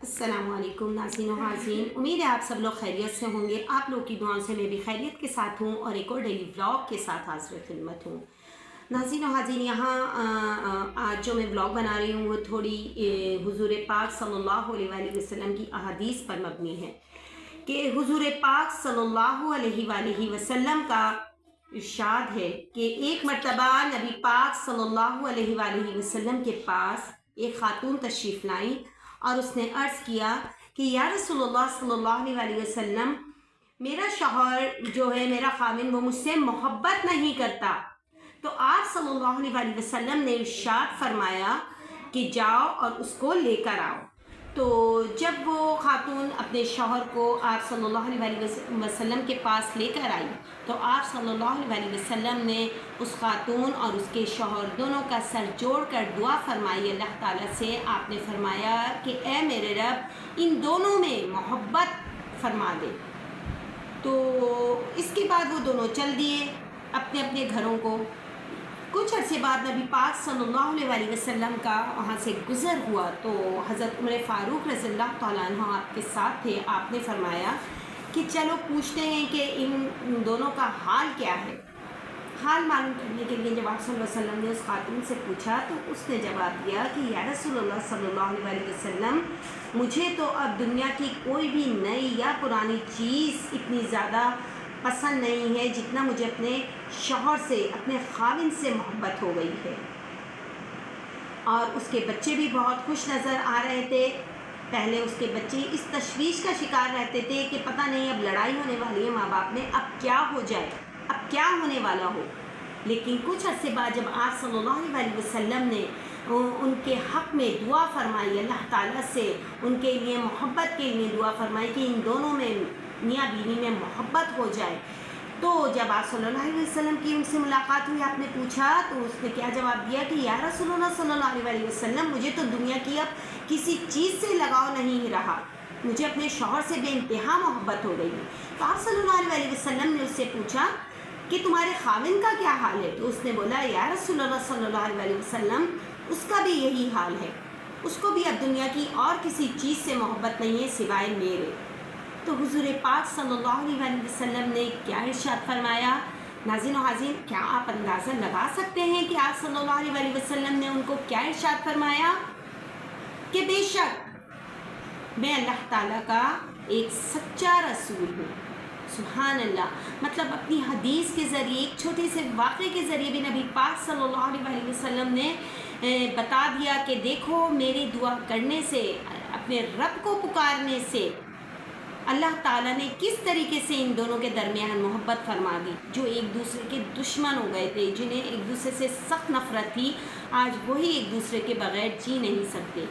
अस्सलाम वालेकुम नाज़रीन व हाज़रीन, उम्मीद है आप सब लोग खैरियत से होंगे। आप लोग की दुआओं से मैं भी खैरियत के साथ हूँ और एक और डेली व्लॉग के साथ हाज़िर खिदमत हूँ। नाज़रीन व हाज़रीन, यहाँ आज जो मैं व्लॉग बना रही हूँ वो थोड़ी हुज़ूर पाक सल्लल्लाहु अलैहि वसल्लम की अहादीस पर मबनी है कि हुज़ूर पाक सल्लल्लाहु अलैहि वसल्लम का इरशाद है कि एक मरतबा नबी पाक सल्लल्लाहु अलैहि वसल्लम के पास एक खातून तशरीफ़ लाई और उसने अर्ज़ किया कि या रसूलुल्लाह सल्लल्लाहु अलैहि वसल्लम, मेरा शौहर जो है, मेरा खाविन, वो मुझसे मोहब्बत नहीं करता। तो आप सल्लल्लाहु अलैहि वसल्लम ने इरशाद फरमाया कि जाओ और उसको लेकर आओ। तो जब वो खातून अपने शौहर को आप सल्लल्लाहु अलैहि वसल्लम के पास लेकर आई तो आप सल्लल्लाहु अलैहि वसल्लम ने उस खातून और उसके शौहर दोनों का सर जोड़कर दुआ फरमाई अल्लाह ताला से। आपने फरमाया कि ए मेरे रब, इन दोनों में मोहब्बत फरमा दे। तो इसके बाद वो दोनों चल दिए अपने अपने घरों को। कुछ अरसे बाद नबी पाक सल्लल्लाहु अलैहि वसल्लम का वहाँ से गुज़र हुआ तो हज़रत उमर फ़ारूक रज़ियल्लाहु तआला अन्हु आपके साथ थे। आपने फरमाया कि चलो पूछते हैं कि इन दोनों का हाल क्या है। हाल मालूम करने के लिए जब आप सल्लल्लाहु अलैहि वसल्लम ने उस खातून से पूछा तो उसने जवाब दिया कि या रसूलुल्लाह सल्लल्लाहु अलैहि वसल्लम, मुझे तो अब दुनिया की कोई भी नई या पुरानी चीज़ इतनी ज़्यादा पसंद नहीं है जितना मुझे अपने शौहर से, अपने खाविन से मोहब्बत हो गई है। और उसके बच्चे भी बहुत खुश नज़र आ रहे थे। पहले उसके बच्चे इस तशवीश का शिकार रहते थे कि पता नहीं अब लड़ाई होने वाली है माँ बाप में, अब क्या हो जाए, अब क्या होने वाला हो। लेकिन कुछ अरसे बाद जब आप सल्लल्लाहु अलैहि वसल्लम ने उनके हक़ में दुआ फरमाई, अल्लाह ताला से उनके लिए मोहब्बत के लिए दुआ फरमाई कि इन दोनों में, मियाँ बीवी में मोहब्बत हो जाए, तो जब आप सल्लल्लाहु अलैहि वसल्लम की उनसे मुलाकात हुई, आपने पूछा तो उसने क्या जवाब दिया कि या रसूलुल्लाह सल्लल्लाहु अलैहि वसल्लम, मुझे तो दुनिया की अब किसी चीज़ से लगाव नहीं रहा, मुझे अपने शौहर से बेइंतहा मोहब्बत हो गई है। तो आप सल्लल्लाहु अलैहि वसल्लम ने उससे पूछा कि तुम्हारे खाविन का क्या हाल है। तो उसने बोला या रसूलुल्लाह सल्लल्लाहु अलैहि वसल्लम, उसका भी यही हाल है, उसको भी अब दुनिया की और किसी चीज़ से मोहब्बत नहीं है सिवाय मेरे। तो हुज़ूर पाक सल्लल्लाहु अलैहि वसल्लम ने क्या इरशाद फरमाया। नाज़रीन व हाज़रीन, क्या आप अंदाज़ा लगा सकते हैं कि आप सल्लल्लाहु अलैहि वसल्लम ने उनको क्या इरशाद फरमाया कि बेशक मैं अल्लाह ताला का एक सच्चा रसूल हूँ। सुभान अल्लाह। मतलब अपनी हदीस के ज़रिए, एक छोटे से वाक़े के ज़रिए भी नबी पाक सल्लल्लाहु अलैहि वसल्लम ने बता दिया कि देखो, मेरी दुआ करने से, अपने रब को पुकारने से अल्लाह ताला ने किस तरीके से इन दोनों के दरमियान मोहब्बत फरमा दी। जो एक दूसरे के दुश्मन हो गए थे, जिन्हें एक दूसरे से सख्त नफ़रत थी, आज वही एक दूसरे के बग़ैर जी नहीं सकते।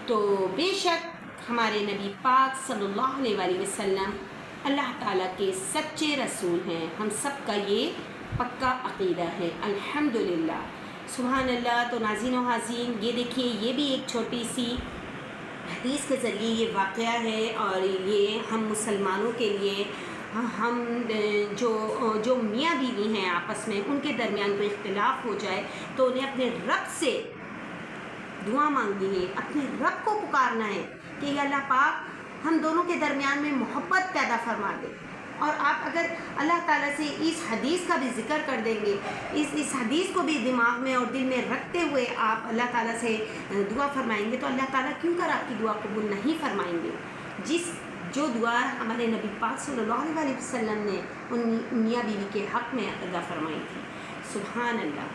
तो बेशक हमारे नबी पाक सल्लल्लाहु अलैहि वसल्लम अल्लाह ताला के सच्चे रसूल हैं। हम सब का ये पक्का अक़ीदा है, अल्हम्दुलिल्लाह, सुभान अल्लाह। तो नाज़रीन व हाज़रीन, ये देखिए, ये भी एक छोटी सी हदीस के ज़रिए ये वाक़या है और ये हम मुसलमानों के लिए, हम जो मियाँ बीवी हैं आपस में, उनके दरमियान कोई इख्तिलाफ़ हो जाए तो उन्हें अपने रब से दुआ मांगनी है, अपने रब को पुकारना है कि अल्लाह पाक हम दोनों के दरमियान में मोहब्बत पैदा फरमा दे। और आप अगर अल्लाह ताला से इस हदीस का भी ज़िक्र कर देंगे, इस हदीस को भी दिमाग में और दिल में रखते हुए आप अल्लाह ताला से दुआ फरमाएंगे तो अल्लाह ताला क्यों कर आपकी दुआ कबूल नहीं फरमाएंगे। जो दुआ हमारे नबी पाक सल्लल्लाहु अलैहि वसल्लम ने उन मियाँ बीवी के हक़ में अदा फरमाई थी। सुभान अल्लाह।